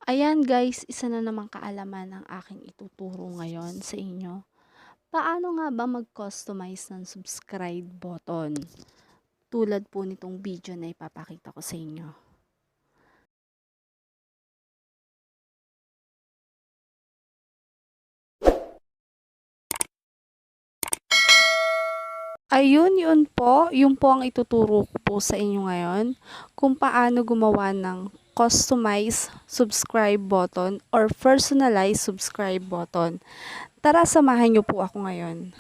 Ayan guys, isa na namang kaalaman ang aking ituturo ngayon sa inyo. Paano nga ba mag-customize ng subscribe button? Tulad po nitong video na ipapakita ko sa inyo. Ayun, yun po ang ituturo ko po sa inyo ngayon. Kung paano gumawa ng customize subscribe button or personalize subscribe button. Tara, samahan niyo po ako ngayon.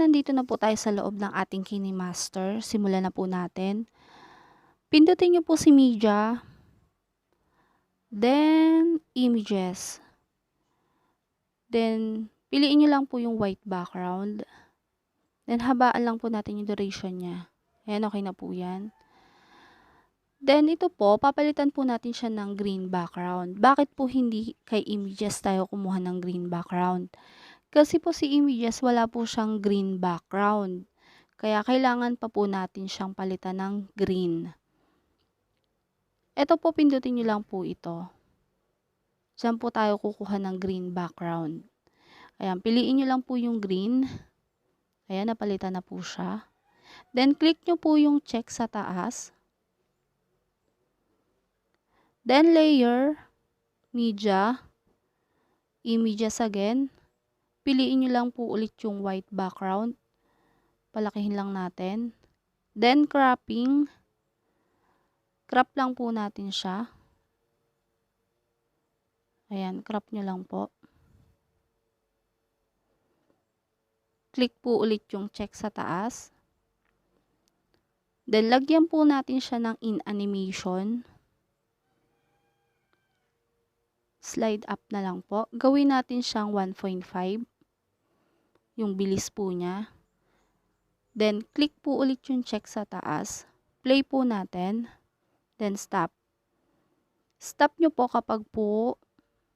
Nandito na po tayo sa loob ng ating KineMaster. Simulan na po natin. Pindutin nyo po si Media. Then, Images. Then, piliin nyo lang po yung white background. Then, habaan lang po natin yung duration niya. Ayan, okay na po yan. Then, ito po, papalitan po natin siya ng green background. Bakit po hindi kay Images tayo kumuha ng green background? Kasi po si Images, wala po siyang green background. Kaya kailangan pa po natin siyang palitan ng green. Ito po, pindutin nyo lang po ito. Diyan po tayo kukuha ng green background. Ayan, piliin nyo lang po yung green. Ayan, napalitan na po siya. Then, click nyo po yung check sa taas. Then, layer, media, images again. Piliin nyo lang po ulit yung white background. Palakihin lang natin. Then, cropping. Crop lang po natin siya. Ayan, crop nyo lang po. Click po ulit yung check sa taas. Then, lagyan po natin siya ng in animation. Slide up na lang po. Gawin natin siyang 1.5. Yung bilis po niya. Then, click po ulit yung check sa taas. Play po natin. Then, stop. Stop nyo po kapag po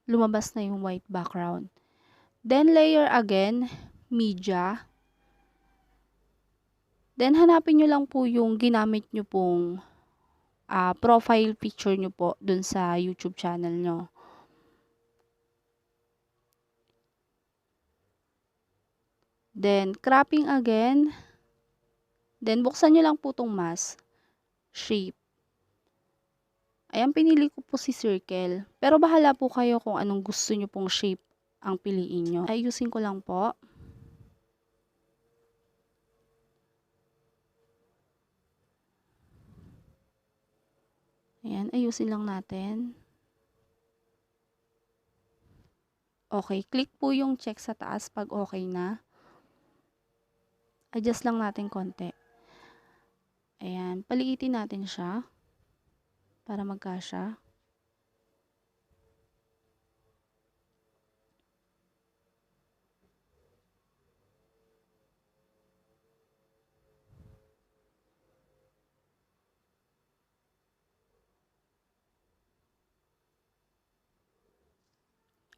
lumabas na yung white background. Then, layer again. Media. Then, hanapin nyo lang po yung ginamit nyo pong profile picture nyo po dun sa YouTube channel nyo. Then, cropping again. Then, buksan nyo lang po itong mask. Shape. Ayan, pinili ko po si circle. Pero bahala po kayo kung anong gusto nyo pong shape ang piliin nyo. Ayusin ko lang po. Ayan, ayusin lang natin. Okay, click po yung check sa taas pag okay na. Adjust lang natin konti. Ayan, paliitin natin siya para magkasya.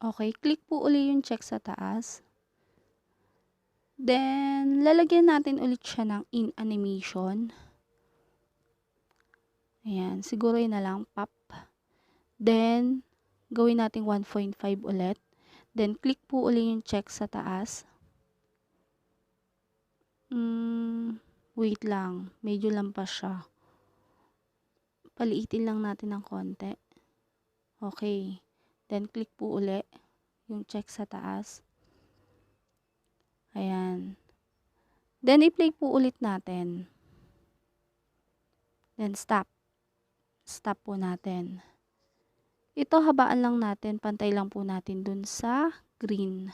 Okay, click po uli yung check sa taas. Then, lalagyan natin ulit siya ng in animation. Ayan, siguro yun na lang, pop. Then, gawin natin 1.5 ulit. Then, click po ulit yung check sa taas. Wait lang, medyo lampas siya. Paliitin lang natin ng konti. Okay. Then, click po ulit yung check sa taas. Ayan. Then, i-play po ulit natin. Then, stop. Stop po natin. Ito, habaan lang natin. Pantay lang po natin dun sa green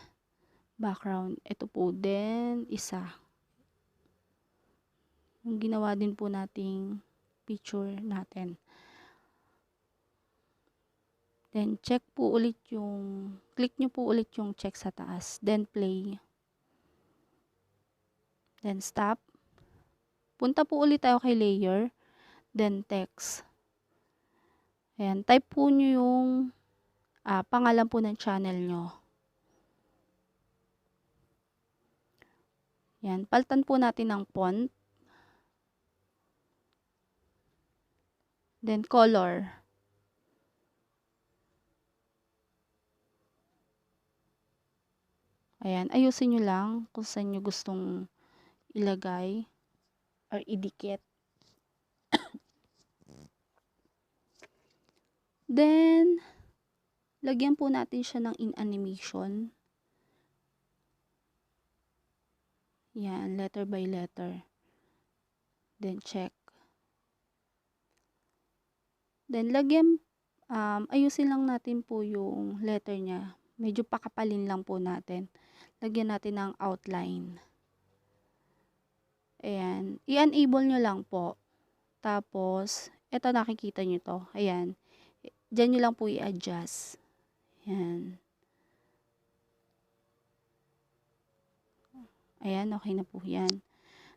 background. Ito po din, isa. Yung ginawa din po nating picture natin. Then, check po ulit yung, click nyo po ulit yung check sa taas. Then, play. Then, stop. Punta po ulit tayo kay layer. Then, text. Ayan, type po nyo yung pangalan po ng channel nyo. Ayan, palitan po natin ng font. Then color. Ayan, ayusin nyo lang kung saan nyo gustong ilagay or idikit. Then, lagyan po natin siya ng in-animation. Yan, letter by letter. Then, check. Then, ayusin lang natin po yung letter niya. Medyo pakapalin lang po natin. Lagyan natin ng outline. Ayan. I-enable nyo lang po. Tapos, eto nakikita nyo to. Ayan. Diyan nyo lang po i-adjust. Ayan. Ayan, okay na po yan.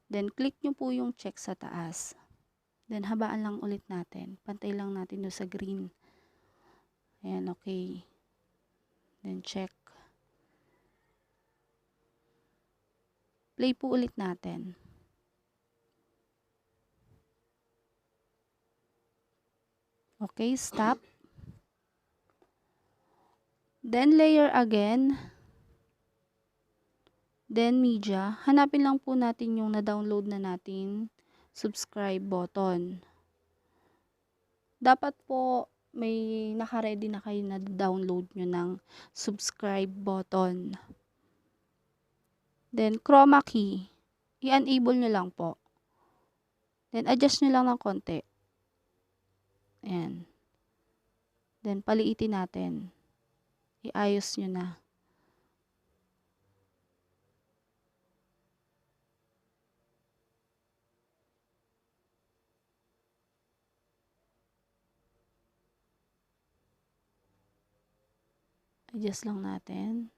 Then, click nyo po yung check sa taas. Then, habaan lang ulit natin. Pantay lang natin doon sa green. Ayan, okay. Then, check. Play po ulit natin. Okay, stop. Then, layer again. Then, media. Hanapin lang po natin yung na-download na natin subscribe button. Dapat po may naka-ready na kayo na download nyo ng subscribe button. Then, chroma key. I-enable nyo lang po. Then, adjust nyo lang ng konti. Ayan. Then, paliitin natin. Iayos nyo na. Adjust lang natin.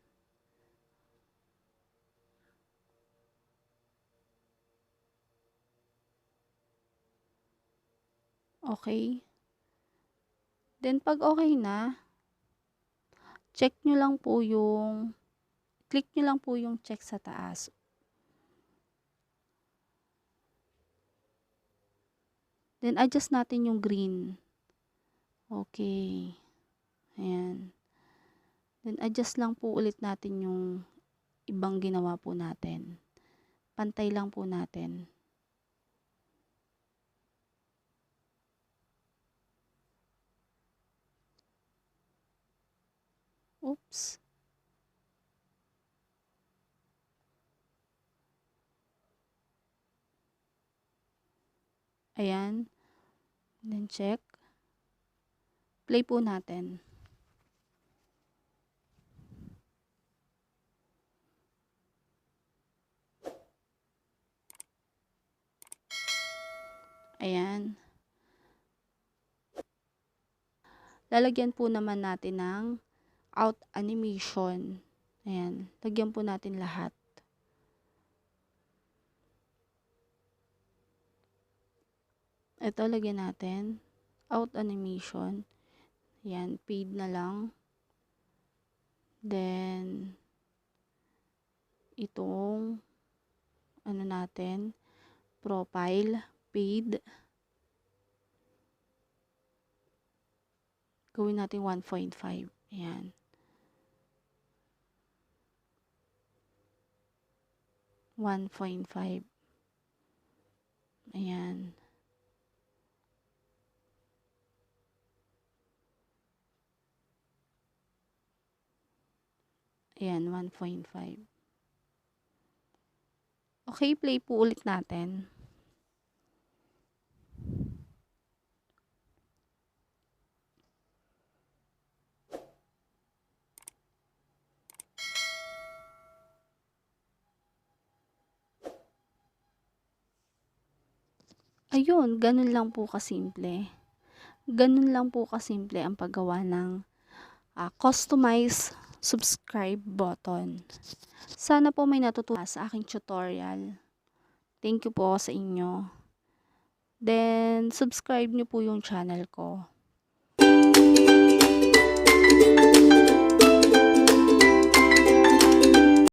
Okay. Then, pag okay na, click nyo lang po yung check sa taas. Then, adjust natin yung green. Okay. Ayan. Then, adjust lang po ulit natin yung ibang ginawa po natin. Pantay lang po natin. Oops. Ayan. Then, check. Play po natin. Ayan. Lalagyan po naman natin ng out animation. Ayan. Lagyan po natin lahat. Ito, lagyan natin. Out animation. Ayan. Paid na lang. Then, itong, ano natin, profile, paid. Gawin natin 1.5. Ayan. 1.5. Ayan. Ayan, 1.5. Okay, play po ulit natin. Ayun, ganun lang po kasimple. Ganun lang po kasimple ang paggawa ng customize subscribe button. Sana po may natutunan sa aking tutorial. Thank you po sa inyo. Then, subscribe nyo po yung channel ko.